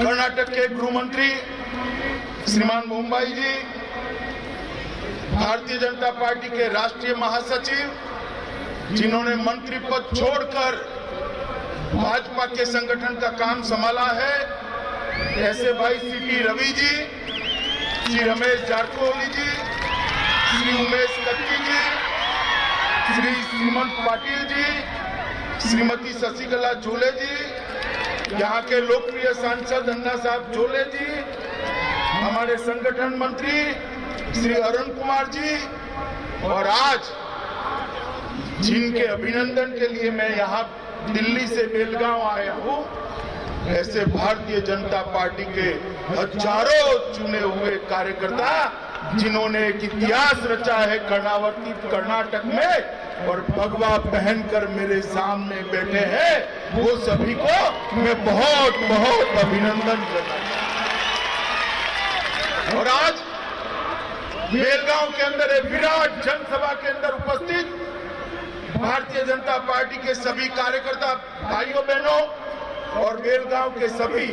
कर्नाटक के गृह मंत्री श्रीमान मुंबई जी, भारतीय जनता पार्टी के राष्ट्रीय महासचिव जिन्होंने मंत्री पद छोड़कर भाजपा के संगठन का काम संभाला है, ऐसे भाई सीटी रवि जी, श्री रमेश जारकोली जी, श्री उमेश कत्ती जी, श्री सीमंत पाटिल जी, श्रीमती शशिकला जोले जी, यहाँ के लोकप्रिय सांसद अन्ना साहब जोले जी, हमारे संगठन मंत्री श्री अरुण कुमार जी, और आज जिनके अभिनंदन के लिए मैं यहाँ दिल्ली से बेलगांव आया हूँ, ऐसे भारतीय जनता पार्टी के हजारों चुने हुए कार्यकर्ता जिन्होंने एक इतिहास रचा है कर्णावती कर्नाटक में और भगवा पहनकर मेरे सामने बैठे हैं, वो सभी को मैं बहुत बहुत अभिनंदन करता हूं। और आज बेलगांव के अंदर एक विराट जनसभा के अंदर उपस्थित भारतीय जनता पार्टी के सभी कार्यकर्ता भाइयों बहनों और बेलगांव के सभी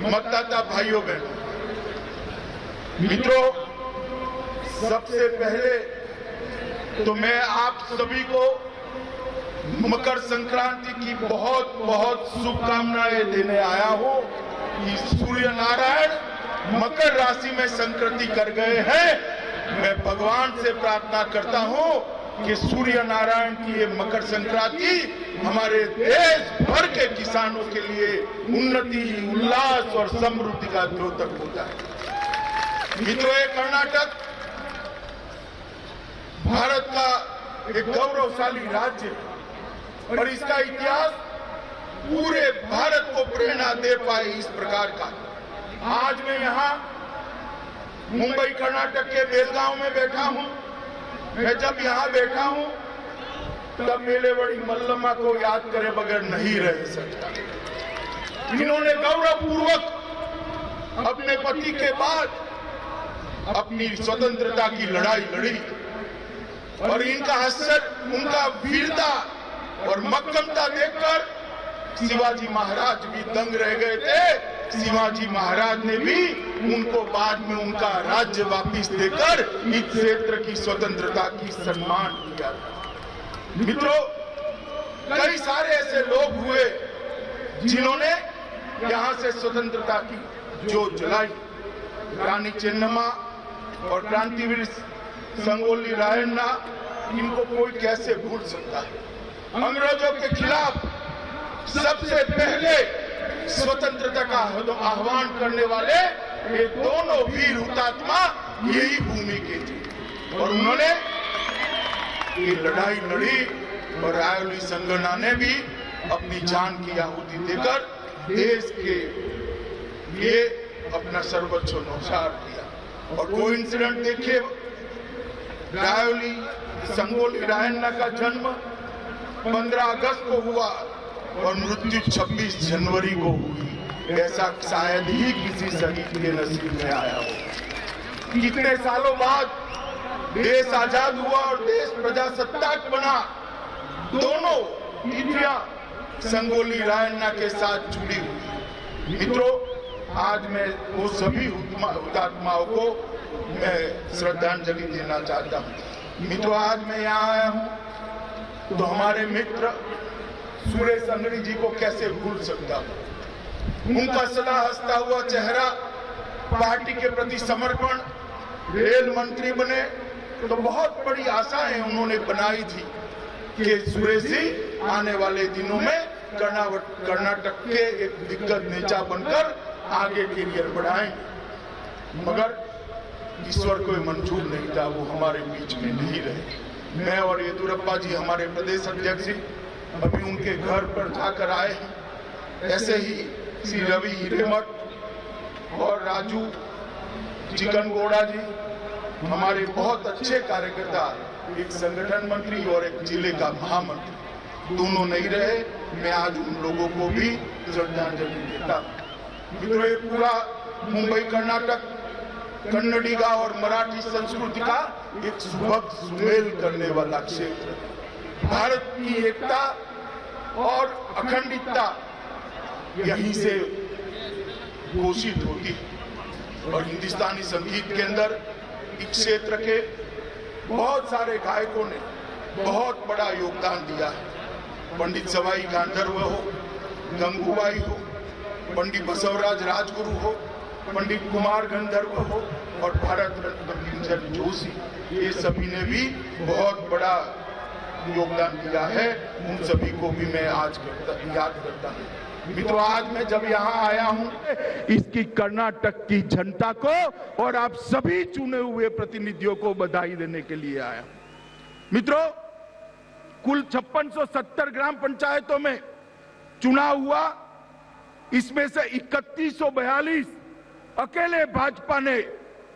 मतदाता भाइयों बहनों, मित्रों, सबसे पहले तो मैं आप सभी को मकर संक्रांति की बहुत बहुत शुभकामनाएं देने आया हूं कि सूर्य नारायण मकर राशि में संक्रांति कर गए हैं। मैं भगवान से प्रार्थना करता हूं कि सूर्य नारायण की ये मकर संक्रांति हमारे देश भर के किसानों के लिए उन्नति, उल्लास और समृद्धि का द्योतक होता है। मित्रों, ये कर्नाटक भारत का एक गौरवशाली राज्य है और इसका इतिहास पूरे भारत को प्रेरणा दे पाए इस प्रकार का। आज मैं यहाँ मुंबई कर्नाटक के बेलगांव में बैठा हूँ। मैं जब यहाँ बैठा हूँ तब मेरे बड़ी मल्लम्मा को याद करे बगैर नहीं रह सकता। इन्होंने गौरवपूर्वक अपने पति के बाद अपनी स्वतंत्रता की लड़ाई लड़ी और इनका असर, उनका वीरता और मक्कमता देखकर शिवाजी महाराज भी दंग रह गए थे। शिवाजी महाराज ने भी उनको बाद में उनका राज्य वापिस देकर इस क्षेत्र की स्वतंत्रता की सम्मान किया। मित्रों, कई सारे ऐसे लोग हुए जिन्होंने यहाँ से स्वतंत्रता की जोत जलाई। रानी चेन्नम्मा और क्रांतिवीर संगोली रायन्ना, इनको कोई कैसे भूल सकता है। अंग्रेजों के खिलाफ सबसे पहले स्वतंत्रता का आह्वान करने वाले ये दोनों वीर हुतात्मा यही भूमि के थे और उन्होंने ये लड़ाई लड़ी और रायोली संगना ने भी अपनी जान की आहुति देकर देश के लिए अपना सर्वोच्च न्यौछावर किया। और कोइंसिडेंट देखिए, रायोली संगोली रायन्ना का जन्म 15 अगस्त को हुआ और मृत्यु 26 जनवरी को हुई। ऐसा शायद ही किसी शहीद के नसीब में आया हो। कितने सालों बाद देश आजाद हुआ और देश प्रजासत्ताक बना। दोनों तिथियां संगोली रायन्ना के साथ जुड़ी हुई। मित्रों, आज मैं वो सभी हुतात्माओं को मैं श्रद्धांजलि देना चाहता हूँ। मित्रों, आज मैं यहाँ आया हूँ तो हमारे मित्र सुरेश अंगड़ी जी को कैसे भूल सकता हूँ। उनका सदा हंसता हुआ चेहरा, पार्टी के प्रति समर्पण, रेल मंत्री बने तो बहुत बड़ी आशाएं उन्होंने बनाई थी कि सुरेश जी आने वाले दिनों में कर्नाटक के एक दिग्गज नेता बनकर आगे कैरियर बढ़ाएंगे, मगर ईश्वर को मंजूर नहीं था, वो हमारे बीच में नहीं रहे। मैं और येदुरप्पा जी, हमारे प्रदेश अध्यक्ष जी, अभी उनके घर पर जाकर आए हैं। ऐसे ही श्री रवि हिरेमठ और राजू चिकनगोड़ा जी, हमारे बहुत अच्छे कार्यकर्ता, एक संगठन मंत्री और एक जिले का महामंत्री, दोनों नहीं रहे। मैं आज उन लोगों को भी श्रद्धांजलि देता हूँ। मित्रों, ये पूरा मुंबई कर्नाटक कन्नडिगा और मराठी संस्कृति का एक सुभग सुमेल करने वाला क्षेत्र। भारत की एकता और अखंडितता यहीं से घोषित होती है। और हिंदुस्तानी संगीत के अंदर इस क्षेत्र के बहुत सारे गायकों ने बहुत बड़ा योगदान दिया है। पंडित सवाई गांधर्व हो, गंगूबाई हो, पंडित बसवराज राजगुरु हो, पंडित कुमार गंधर्व हो और भारत रत्न किंजल जोशी, ये सभी ने भी बहुत बड़ा योगदान दिया है। उन सभी को भी मैं आज याद करता हूँ। मित्रों, आज मैं जब यहाँ आया हूँ इसकी कर्नाटक की जनता को और आप सभी चुने हुए प्रतिनिधियों को बधाई देने के लिए आया। मित्रों, कुल 5670 ग्राम पंचायतों में चुनाव हुआ, इसमें से 3142 अकेले भाजपा ने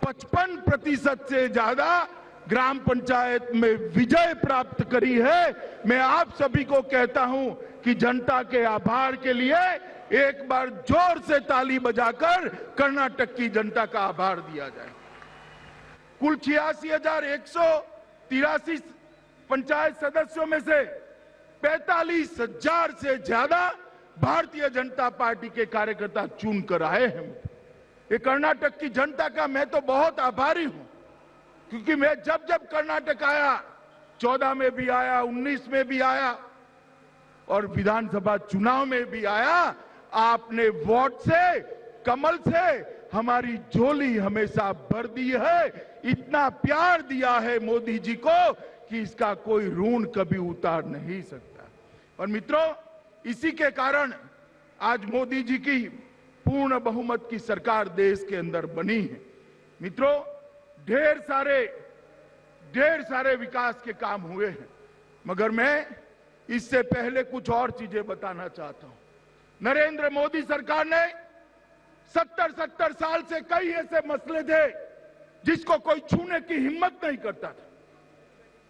55% से ज्यादा ग्राम पंचायत में विजय प्राप्त करी है। मैं आप सभी को कहता हूं कि जनता के आभार के लिए एक बार जोर से ताली बजाकर कर्नाटक की जनता का आभार दिया जाए। कुल 86,183 पंचायत सदस्यों में से 45,000 से ज्यादा भारतीय जनता पार्टी के कार्यकर्ता चुनकर आए हैं। ये कर्नाटक की जनता का मैं तो बहुत आभारी हूं, क्योंकि मैं जब जब कर्नाटक आया, 14 में भी आया, 19 में भी आया और विधानसभा चुनाव में भी आया, आपने वोट से, कमल से हमारी झोली हमेशा भर दी है। इतना प्यार दिया है मोदी जी को कि इसका कोई ऋण कभी उतार नहीं सकता। और मित्रों, इसी के कारण आज मोदी जी की पूर्ण बहुमत की सरकार देश के अंदर बनी है। मित्रों, ढेर सारे विकास के काम हुए हैं, मगर मैं इससे पहले कुछ और चीजें बताना चाहता हूं। नरेंद्र मोदी सरकार ने 70 साल से कई ऐसे मसले थे जिसको कोई छूने की हिम्मत नहीं करता था,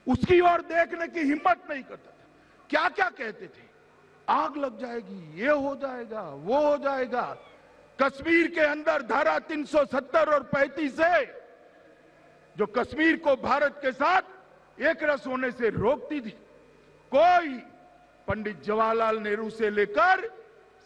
उसकी ओर देखने की हिम्मत नहीं करता था। क्या क्या कहते थे, आग लग जाएगी, ये हो जाएगा, वो हो जाएगा। कश्मीर के अंदर धारा 370 और 35 से जो कश्मीर को भारत के साथ एक रस होने से रोकती थी, कोई पंडित जवाहरलाल नेहरू से लेकर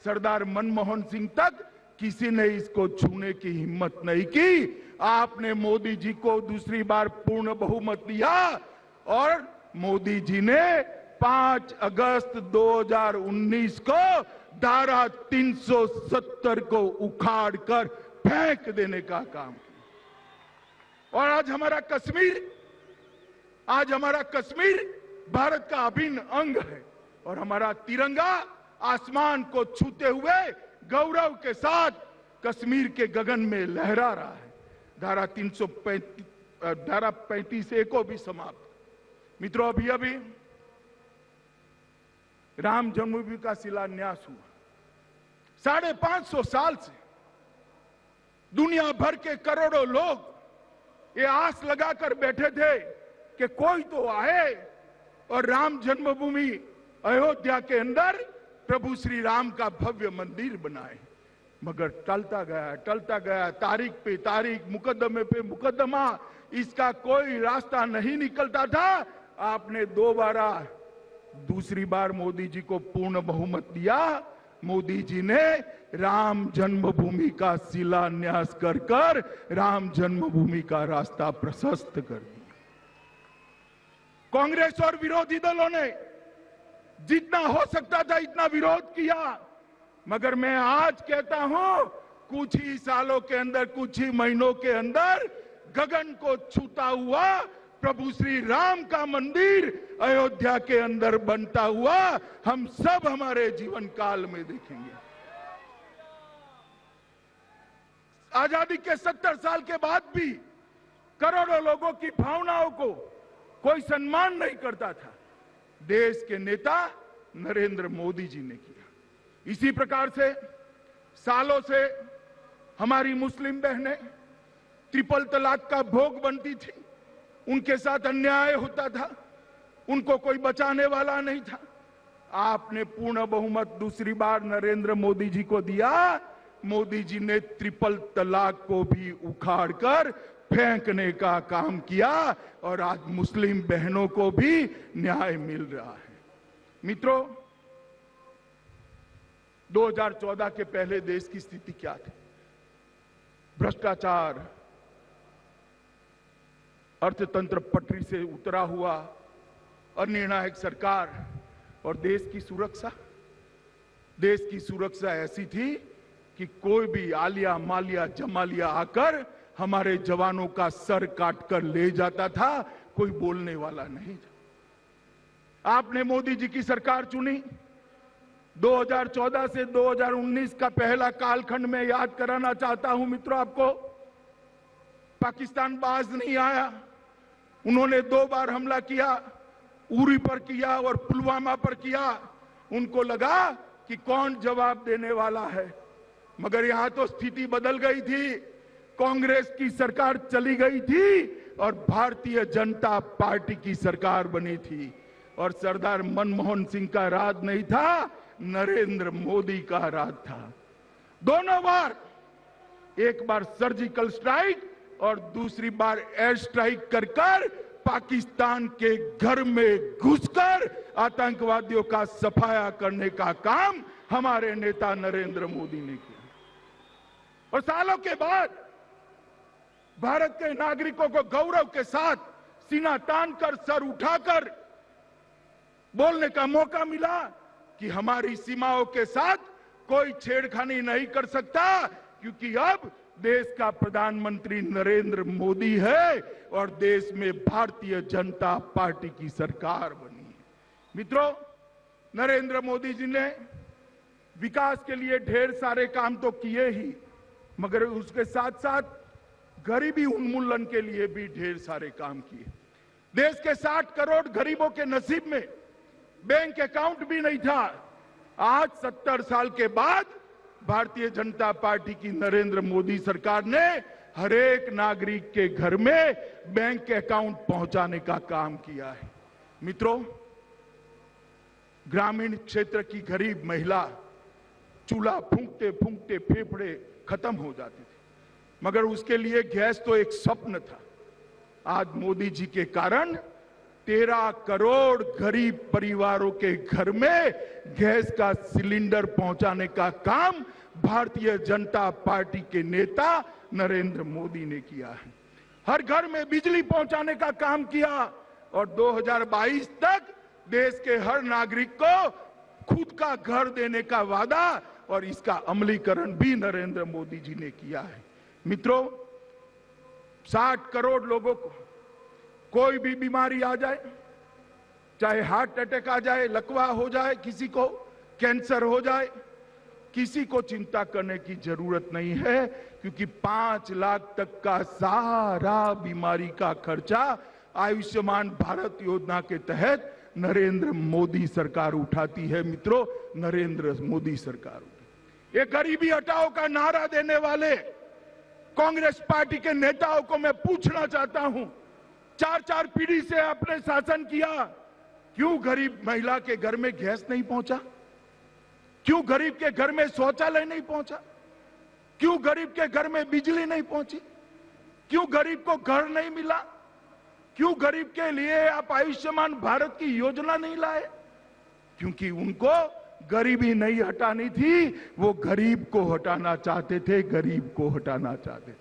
सरदार मनमोहन सिंह तक किसी ने इसको छूने की हिम्मत नहीं की। आपने मोदी जी को दूसरी बार पूर्ण बहुमत दिया और मोदी जी ने 5 अगस्त 2019 को धारा 370 को उखाड़कर फेंक देने का काम किया। और आज हमारा कश्मीर भारत का अभिन्न अंग है और हमारा तिरंगा आसमान को छूते हुए गौरव के साथ कश्मीर के गगन में लहरा रहा है। धारा 35A को भी समाप्त। मित्रों, अभी राम जन्मभूमि का शिलान्यास हुआ। 550 साल से दुनिया भर के करोड़ों लोग ये आस लगाकर बैठे थे कि कोई तो आए और राम जन्मभूमि अयोध्या के अंदर प्रभु श्री राम का भव्य मंदिर बनाए, मगर टलता गया, तारीख पे तारीख, मुकदमे पे मुकदमा, इसका कोई रास्ता नहीं निकलता था। आपने दूसरी बार मोदी जी को पूर्ण बहुमत दिया। मोदी जी ने राम जन्मभूमि का शिलान्यास कर राम जन्मभूमि का रास्ता प्रशस्त कर दिया। कांग्रेस और विरोधी दलों ने जितना हो सकता था इतना विरोध किया, मगर मैं आज कहता हूं, कुछ ही सालों के अंदर, कुछ ही महीनों के अंदर गगन को छूता हुआ प्रभु श्री राम का मंदिर अयोध्या के अंदर बनता हुआ हम सब हमारे जीवन काल में देखेंगे। आजादी के 70 साल के बाद भी करोड़ों लोगों की भावनाओं को कोई सम्मान नहीं करता था, देश के नेता नरेंद्र मोदी जी ने किया। इसी प्रकार से सालों से हमारी मुस्लिम बहनें ट्रिपल तलाक का भोग बनती थी, उनके साथ अन्याय होता था, उनको कोई बचाने वाला नहीं था। आपने पूर्ण बहुमत दूसरी बार नरेंद्र मोदी जी को दिया। मोदी जी ने ट्रिपल तलाक को भी उखाड़कर फेंकने का काम किया और आज मुस्लिम बहनों को भी न्याय मिल रहा है। मित्रों, 2014 के पहले देश की स्थिति क्या थी? भ्रष्टाचार, अर्थतंत्र पटरी से उतरा हुआ, अनिर्णायक सरकार और देश की सुरक्षा ऐसी थी कि कोई भी आलिया मालिया जमालिया आकर हमारे जवानों का सर काटकर ले जाता था, कोई बोलने वाला नहीं था। आपने मोदी जी की सरकार चुनी। 2014 से 2019 का पहला कालखंड में याद कराना चाहता हूं मित्रों आपको। पाकिस्तान बाज नहीं आया। उन्होंने 2 बार हमला किया, उरी पर किया और पुलवामा पर किया। उनको लगा कि कौन जवाब देने वाला है, मगर यहां तो स्थिति बदल गई थी। कांग्रेस की सरकार चली गई थी और भारतीय जनता पार्टी की सरकार बनी थी। और सरदार मनमोहन सिंह का राज नहीं था, नरेंद्र मोदी का राज था। दोनों बार, एक बार सर्जिकल स्ट्राइक और दूसरी बार एयर स्ट्राइक कर पाकिस्तान के घर में घुसकर आतंकवादियों का सफाया करने का काम हमारे नेता नरेंद्र मोदी ने किया। और सालों के बाद भारत के नागरिकों को गौरव के साथ सीना तानकर, सर उठाकर बोलने का मौका मिला कि हमारी सीमाओं के साथ कोई छेड़खानी नहीं कर सकता, क्योंकि अब देश का प्रधानमंत्री नरेंद्र मोदी है और देश में भारतीय जनता पार्टी की सरकार बनी है। मित्रों, नरेंद्र मोदी जी ने विकास के लिए ढेर सारे काम तो किए ही, मगर उसके साथ साथ गरीबी उन्मूलन के लिए भी ढेर सारे काम किए। देश के 60 करोड़ गरीबों के नसीब में बैंक अकाउंट भी नहीं था। आज 70 साल के बाद भारतीय जनता पार्टी की नरेंद्र मोदी सरकार ने हर एक नागरिक के घर में बैंक अकाउंट पहुंचाने का काम किया है। मित्रों, ग्रामीण क्षेत्र की गरीब महिला चूल्हा फूंकते फूंकते फेफड़े खत्म हो जाते थे, मगर उसके लिए गैस तो एक स्वप्न था। आज मोदी जी के कारण 13 करोड़ गरीब परिवारों के घर में गैस का सिलेंडर पहुंचाने का काम भारतीय जनता पार्टी के नेता नरेंद्र मोदी ने किया है। हर घर में बिजली पहुंचाने का काम किया और 2022 तक देश के हर नागरिक को खुद का घर देने का वादा और इसका अमलीकरण भी नरेंद्र मोदी जी ने किया है। मित्रों, 60 करोड़ लोगों को कोई भी बीमारी आ जाए, चाहे हार्ट अटैक आ जाए, लकवा हो जाए, किसी को कैंसर हो जाए, किसी को चिंता करने की जरूरत नहीं है, क्योंकि 5 लाख तक का सारा बीमारी का खर्चा आयुष्मान भारत योजना के तहत नरेंद्र मोदी सरकार उठाती है। मित्रों, नरेंद्र मोदी सरकार ये गरीबी हटाओ का नारा देने वाले कांग्रेस पार्टी के नेताओं को मैं पूछना चाहता हूं, 4 पीढ़ी से आपने शासन किया, क्यों गरीब महिला के घर में गैस नहीं पहुंचा? क्यों गरीब के घर में शौचालय नहीं पहुंचा? क्यों गरीब के घर में बिजली नहीं पहुंची? क्यों गरीब को घर नहीं मिला? क्यों गरीब के लिए आप आयुष्मान भारत की योजना नहीं लाए? क्योंकि उनको गरीबी नहीं हटानी थी, वो गरीब को हटाना चाहते थे, गरीब को हटाना चाहते थे।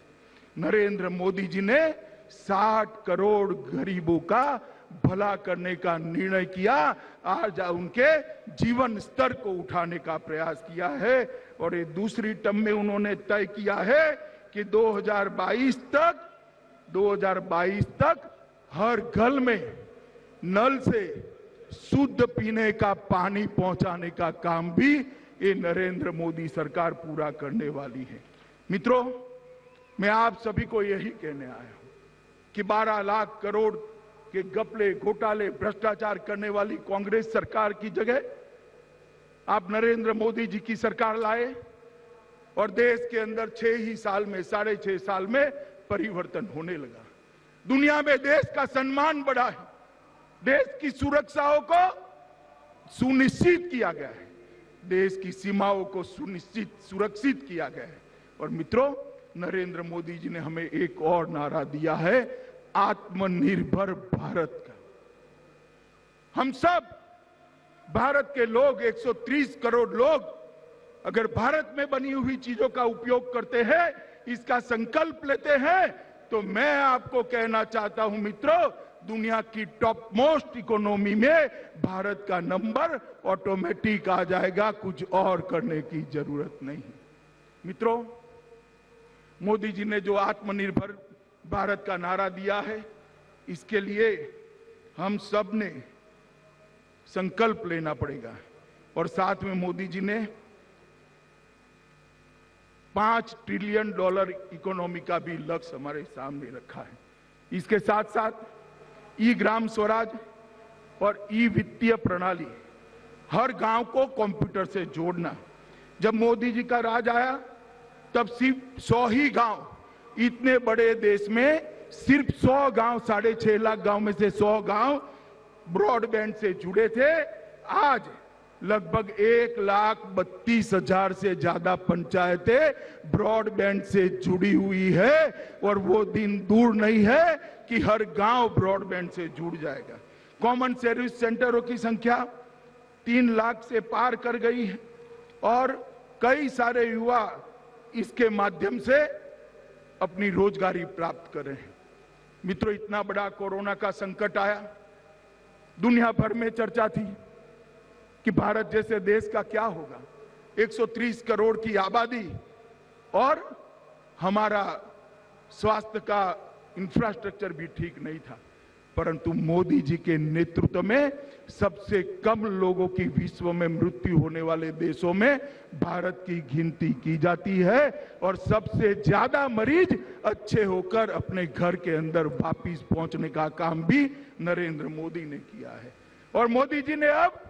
नरेंद्र मोदी जी ने 60 करोड़ गरीबों का भला करने का निर्णय किया। आज उनके जीवन स्तर को उठाने का प्रयास किया है और ये दूसरी टर्म में उन्होंने तय किया है कि 2022 तक हर घर में नल से शुद्ध पीने का पानी पहुंचाने का काम भी ये नरेंद्र मोदी सरकार पूरा करने वाली है। मित्रों, मैं आप सभी को यही कहने आया हूं कि 12 लाख करोड़ के घपले, घोटाले, भ्रष्टाचार करने वाली कांग्रेस सरकार की जगह आप नरेंद्र मोदी जी की सरकार लाए और देश के अंदर 6 ही साल में, 6.5 साल में परिवर्तन होने लगा। दुनिया में देश का सम्मान बढ़ा है, देश की सुरक्षाओं को सुनिश्चित किया गया है, देश की सीमाओं को सुरक्षित किया गया है। और मित्रों, नरेंद्र मोदी जी ने हमें एक और नारा दिया है, आत्मनिर्भर भारत का। हम सब भारत के लोग, 130 करोड़ लोग, अगर भारत में बनी हुई चीजों का उपयोग करते हैं, इसका संकल्प लेते हैं तो मैं आपको कहना चाहता हूं मित्रों, दुनिया की टॉप मोस्ट इकोनॉमी में भारत का नंबर ऑटोमेटिक आ जाएगा, कुछ और करने की जरूरत नहीं। मित्रों, मोदी जी ने जो आत्मनिर्भर भारत का नारा दिया है, इसके लिए हम सब ने संकल्प लेना पड़ेगा। और साथ में मोदी जी ने $5 ट्रिलियन इकोनॉमी का भी लक्ष्य हमारे सामने रखा है। इसके साथ साथ ई ग्राम स्वराज और ई वित्तीय प्रणाली, हर गांव को कंप्यूटर से जोड़ना। जब मोदी जी का राज आया तब सिर्फ 100 ही गांव, इतने बड़े देश में सिर्फ 100 गांव, 6.5 लाख गांव में से 100 गांव ब्रॉडबैंड से जुड़े थे। आज लगभग 1,32,000 से ज्यादा पंचायतें ब्रॉडबैंड से जुड़ी हुई है और वो दिन दूर नहीं है कि हर गांव ब्रॉडबैंड से जुड़ जाएगा। कॉमन सर्विस सेंटरों की संख्या 3 लाख से पार कर गई है और कई सारे युवा इसके माध्यम से अपनी रोजगारी प्राप्त कर रहे हैं। मित्रों, इतना बड़ा कोरोना का संकट आया, दुनिया भर में चर्चा थी कि भारत जैसे देश का क्या होगा। 130 करोड़ की आबादी और हमारा स्वास्थ्य का इंफ्रास्ट्रक्चर भी ठीक नहीं था, परंतु मोदी जी के नेतृत्व में सबसे कम लोगों की विश्व में मृत्यु होने वाले देशों में भारत की गिनती की जाती है और सबसे ज्यादा मरीज अच्छे होकर अपने घर के अंदर वापिस पहुंचने का काम भी नरेंद्र मोदी ने किया है। और मोदी जी ने अब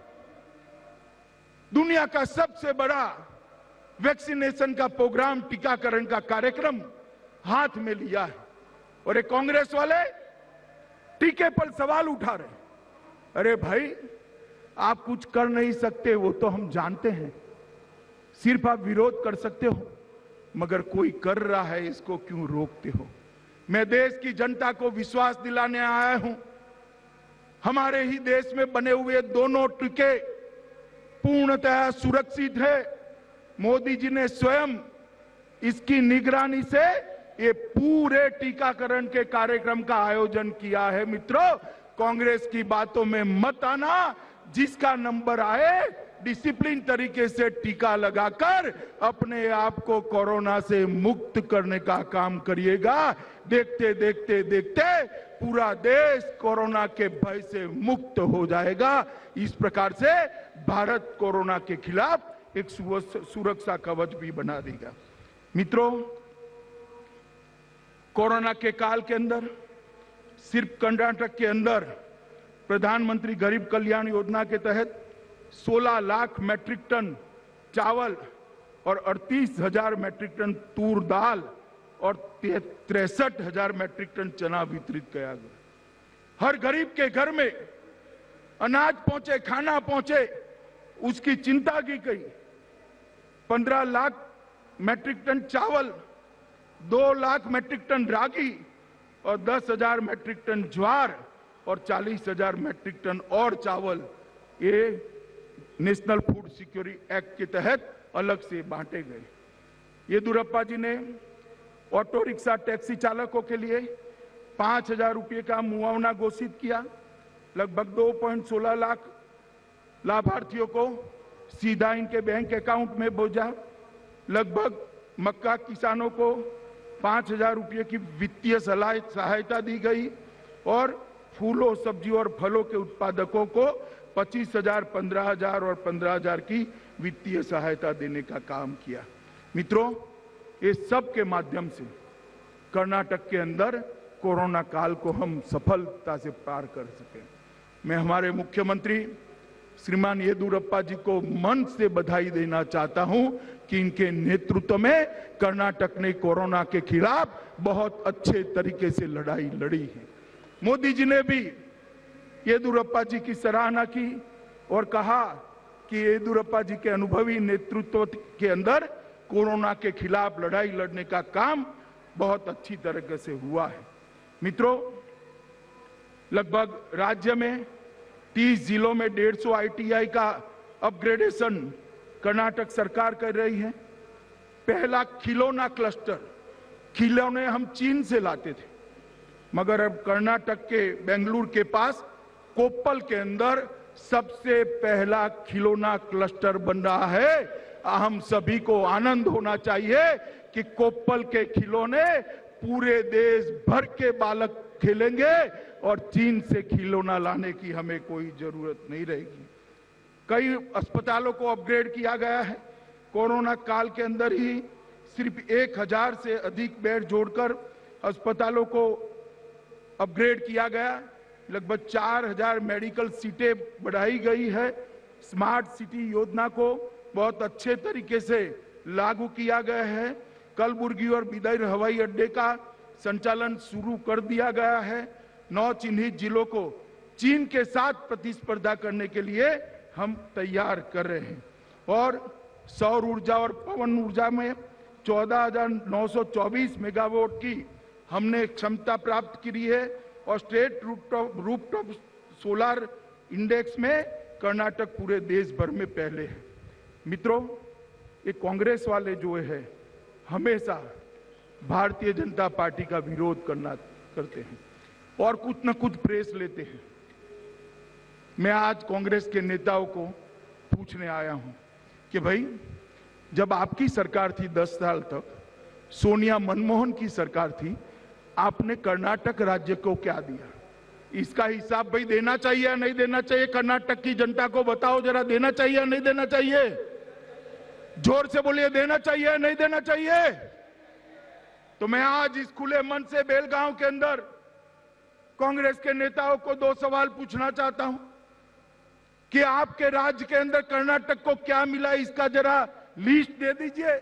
दुनिया का सबसे बड़ा वैक्सीनेशन का प्रोग्राम, टीकाकरण का कार्यक्रम हाथ में लिया है। और ये कांग्रेस वाले टीके पर सवाल उठा रहे हैं। अरे भाई, आप कुछ कर नहीं सकते वो तो हम जानते हैं, सिर्फ आप विरोध कर सकते हो, मगर कोई कर रहा है इसको क्यों रोकते हो? मैं देश की जनता को विश्वास दिलाने आया हूं, हमारे ही देश में बने हुए दोनों टीके पूर्णतः सुरक्षित है। मोदी जी ने स्वयं इसकी निगरानी से ये पूरे टीकाकरण के कार्यक्रम का आयोजन किया है। मित्रों, कांग्रेस की बातों में मत आना। जिसका नंबर आए डिसिप्लिन तरीके से टीका लगाकर अपने आप को कोरोना से मुक्त करने का काम करिएगा। देखते देखते देखते पूरा देश कोरोना के भय से मुक्त हो जाएगा। इस प्रकार से भारत कोरोना के खिलाफ एक सुरक्षा कवच भी बना देगा। मित्रों, कोरोना के काल के अंदर सिर्फ कर्नाटक के अंदर प्रधानमंत्री गरीब कल्याण योजना के तहत 16 लाख मैट्रिक टन चावल और 38,000 मैट्रिक टन तूर दाल और 63,000 मैट्रिक टन चना वितरित किया गया। हर गरीब के घर में अनाज पहुंचे, खाना पहुंचे, उसकी चिंता की गई। 15 लाख मैट्रिक टन चावल, 2 लाख मैट्रिक टन रागी और 10,000 मैट्रिक टन ज्वार और 40,000 मैट्रिक टन और चावल ये नेशनल फूड सिक्योरिटी एक्ट के तहत अलग से बांटे गए। येदियुरप्पा जी ने ऑटो रिक्शा टैक्सी चालकों के लिए 5,000 रुपये का मुआवना घोषित किया। लगभग 2.16 लाख लाभार्थियों को सीधा इनके बैंक अकाउंट में भेजा। लगभग मक्का किसानों को 5,000 रुपये की वित्तीय सहायता दी गई और फूलों, सब्जियों और फलों के उत्पादकों को 25,000, 15,000 और 15,000 की वित्तीय सहायता देने का काम किया। मित्रों, ये सब के माध्यम से कर्नाटक के अंदर कोरोना काल को हम सफलता से पार कर सके। मैं हमारे मुख्यमंत्री श्रीमान येदियुरप्पा जी को मन से बधाई देना चाहता हूं कि इनके नेतृत्व में कर्नाटक ने कोरोना के खिलाफ बहुत अच्छे तरीके से लड़ाई लड़ी है। मोदी जी ने भी येदियुरप्पा जी की सराहना की और कहा कि येदियुरप्पा जी के अनुभवी नेतृत्व के अंदर कोरोना के खिलाफ लड़ाई लड़ने का काम बहुत अच्छी तरीके से हुआ है। मित्रों, लगभग राज्य में 30 जिलों में 150 ITI का अपग्रेडेशन कर्नाटक सरकार कर रही है। पहला खिलौना क्लस्टर खिलौने हम चीन से लाते थे, मगर अब कर्नाटक के बेंगलुरु के पास कोप्पल के अंदर सबसे पहला खिलौना क्लस्टर बन रहा है। हम सभी को आनंद होना चाहिए कि कोप्पल के खिलौने पूरे देश भर के बालक खेलेंगे और चीन से खिलौना लाने की हमें कोई जरूरत नहीं रहेगी। कई अस्पतालों को अपग्रेड किया गया है। कोरोना काल के अंदर ही सिर्फ 1000 से अधिक बेड जोड़कर अस्पतालों को अपग्रेड किया गया। लगभग 4000 मेडिकल सीटें बढ़ाई गई है। स्मार्ट सिटी योजना को बहुत अच्छे तरीके से लागू किया गया है। कलबुर्गी और बिदर हवाई अड्डे का संचालन शुरू कर दिया गया है। 9 चिन्हित जिलों को चीन के साथ प्रतिस्पर्धा करने के लिए हम तैयार कर रहे हैं और सौर ऊर्जा और पवन ऊर्जा में 14,924 मेगावाट की हमने क्षमता प्राप्त की है और स्टेट रूफटॉप सोलर इंडेक्स में कर्नाटक पूरे देश भर में पहले है। मित्रों, ये कांग्रेस वाले जो है हमेशा भारतीय जनता पार्टी का विरोध करते हैं और कुछ न कुछ प्रेस लेते हैं। मैं आज कांग्रेस के नेताओं को पूछने आया हूं कि भाई, जब आपकी सरकार थी 10 साल तक, सोनिया मनमोहन की सरकार थी, आपने कर्नाटक राज्य को क्या दिया? इसका हिसाब भाई देना चाहिए या नहीं देना चाहिए? कर्नाटक की जनता को बताओ जरा, देना चाहिए या नहीं देना चाहिए? जोर से बोलिए, देना चाहिए या नहीं देना चाहिए? तो मैं आज इस खुले मन से बेलगांव के अंदर कांग्रेस के नेताओं को 2 सवाल पूछना चाहता हूं कि आपके राज्य के अंदर कर्नाटक को क्या मिला, इसका जरा लिस्ट दे दीजिए।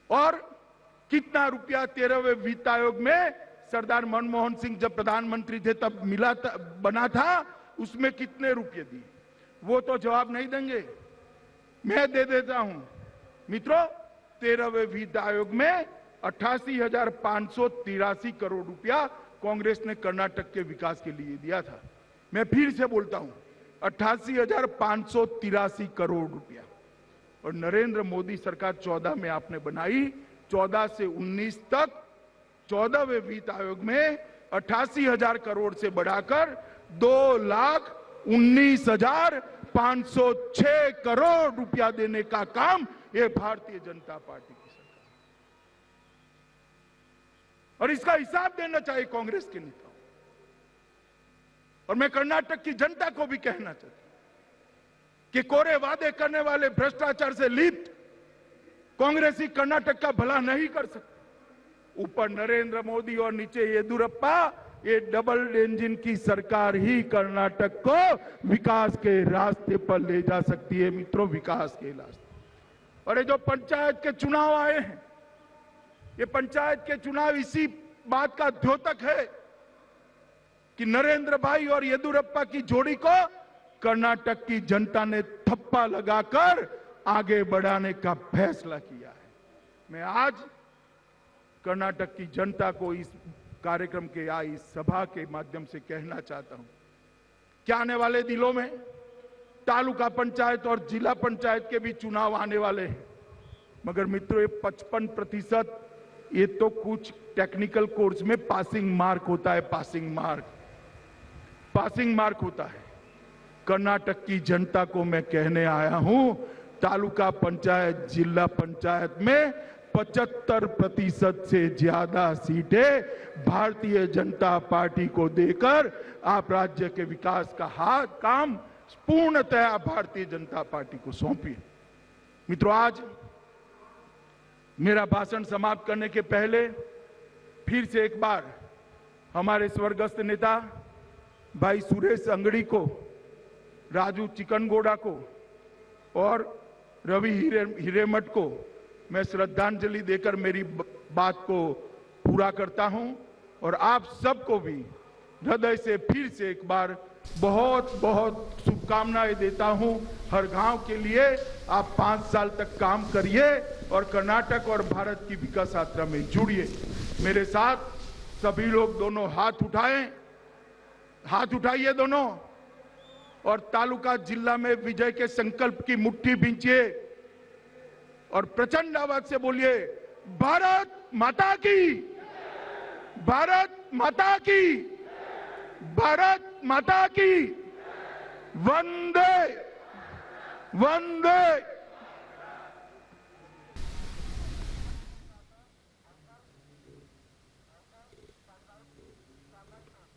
और कितना रुपया 13वें वित्त आयोग में सरदार मनमोहन सिंह जब प्रधानमंत्री थे तब मिला था, बना था, उसमें कितने रुपये दिए? वो तो जवाब नहीं देंगे। मैं दे देता हूं मित्रों, 13वें वित्त आयोग में 88,583 करोड़ रुपया कांग्रेस ने कर्नाटक के विकास के लिए दिया था। मैं फिर से बोलता हूं, 88,583 करोड़ रुपया। और नरेंद्र मोदी सरकार 14 में आपने बनाई, 14 से 19 तक 14वें वित्त आयोग में 88,000 करोड़ से बढ़ाकर 2,19,506 करोड़ रुपया देने का काम ये भारतीय जनता पार्टी की सरकार। और इसका हिसाब देना चाहिए कांग्रेस के नेताओं। और मैं कर्नाटक की जनता को भी कहना चाहता हूं कि कोरे वादे करने वाले, भ्रष्टाचार से लिप्त कांग्रेसी कर्नाटक का भला नहीं कर सकते। ऊपर नरेंद्र मोदी और नीचे येदियुरप्पा, ये डबल इंजन की सरकार ही कर्नाटक को विकास के रास्ते पर ले जा सकती है मित्रों, विकास के रास्ते। और ये जो पंचायत के चुनाव आए हैं, ये पंचायत के चुनाव इसी बात का द्योतक है कि नरेंद्र भाई और येदियुरप्पा की जोड़ी को कर्नाटक की जनता ने थप्पा लगाकर आगे बढ़ाने का फैसला किया है। मैं आज कर्नाटक की जनता को इस कार्यक्रम के या इस सभा के माध्यम से कहना चाहता हूं कि आने वाले दिनों में तालुका पंचायत और जिला पंचायत के भी चुनाव आने वाले हैं। मगर मित्रों, ये 55% ये तो कुछ टेक्निकल कोर्स में पासिंग मार्क होता है, पासिंग मार्क होता है। कर्नाटक की जनता को मैं कहने आया हूं, तालुका पंचायत, जिला पंचायत में 75% से ज्यादा सीटें भारतीय जनता पार्टी को देकर आप राज्य के विकास का काम पूर्णतः भारतीय जनता पार्टी को सौंपिए। मित्रों, आज मेरा भाषण समाप्त करने के पहले फिर से एक बार हमारे स्वर्गस्थ नेता भाई सुरेश अंगड़ी को, राजू चिकनगोड़ा को और रवि हिरेमठ को मैं श्रद्धांजलि देकर मेरी बात को पूरा करता हूं। और आप सबको भी हृदय से फिर से एक बार बहुत बहुत शुभकामनाएं देता हूं। हर गांव के लिए आप 5 साल तक काम करिए और कर्नाटक और भारत की विकास यात्रा में जुड़िए। मेरे साथ सभी लोग दोनों हाथ उठाएं, हाथ उठाइए दोनों, और तालुका जिला में विजय के संकल्प की मुट्ठी भींचिए और प्रचंड आवाज से बोलिए, भारत माता की, भारत माता की, भारत माता की, वंदे वंदे